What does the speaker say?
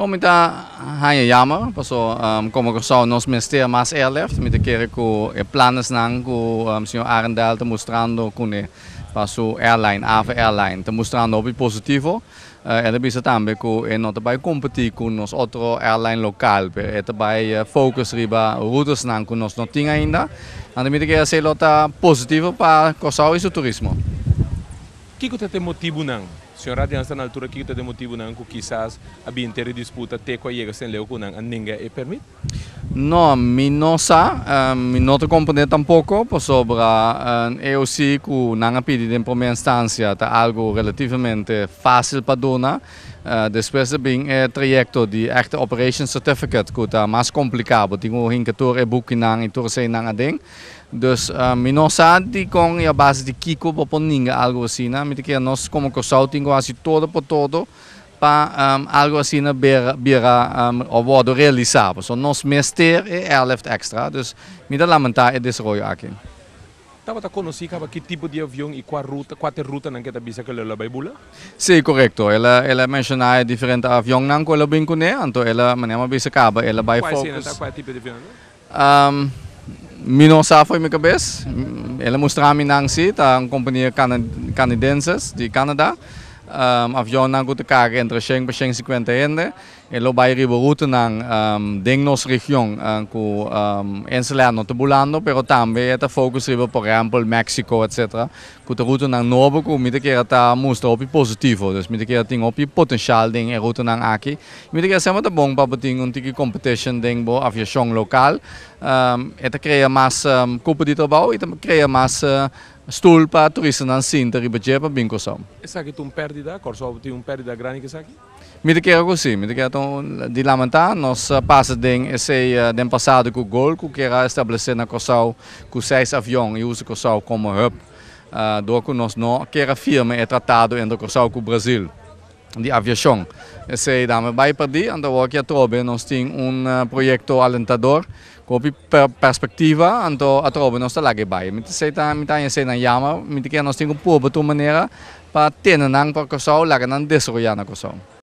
Momentan hanya jammer, paso como que nos ministério mais airlift, me querer que planos nan que senhor Arendal está mostrando com para sua airline, Ava Airline, está mostrando algo positivo. E bisa também que não vai competir com nos outro airline local, é também focus riba routes nan que nós não tinha ainda. Então me querer ser lota positivo para Curaçao e o turismo. O que tem motivo não? Senhora, nesta altura, que tem motivo não que quizás a ter disputa até que chega sem leu com ninguém é permite? Não, mi não sa, mi não te compreende tampouco, por sobre eu sei que não pedi em primeira instância tá algo relativamente fácil para dona. Depois bem é trajecto de echte operation certificate que tá mais complicado, tinha que tour e book nang e tour sei nang ading. Dus mi não sabe com a base de Kiko para ninguém algo assim, né? Me que nós como Curaçao tinha assim todo por todo para algo assim na beira ou realizado. So nós ministério é airlift extra, dus me dá lamentar é desse rollo aqui. Estava a conhecer que tipo de avião e qual ruta não que bisa que ela vai bula? Sim, correto. Ela menciona diferentes aviões não que ela bem conhece, então ela maneira bisa caba, ela vai focus. Qual tipo de avião? Mi não sabe foi minha cabeça. Ela mostrou-me não se, tá uma companhia canadense de Canadá. Avião não que carga entre 100 e 150 ende. Ela vai riba route não dentro nossa região que ensinar não te bulando, pero também é focus riba por exemplo México etc. Que a route não nova que me que está mostra o positivo, dus me que tem o potencial dentro a route não aqui. Me que sempre bom para ter tiki competition dentro a aviação local. Het cria mais copa de trabalho e cria mais stoel para turistas na cinta riba para bem Curaçao. Essa aqui tem perdida, Curaçao tem perdida grande que aqui? Me que assim, me que de lamentar, nós passa esse den passado com o Gol, que era estabelecer na Curaçao com 6 aviões e usa Curaçao como hub. Do que nós não, que era firme é tratado entre Curaçao com o Brasil. De aviação. Esse dame vai perder, então aqui atrás nós temos projeto alentador com perspectiva, então atrás nós está lá que vai. Me sei na yama, me que nós temos uma boa maneira para ter para Curaçao lá que não desenvolver na Curaçao.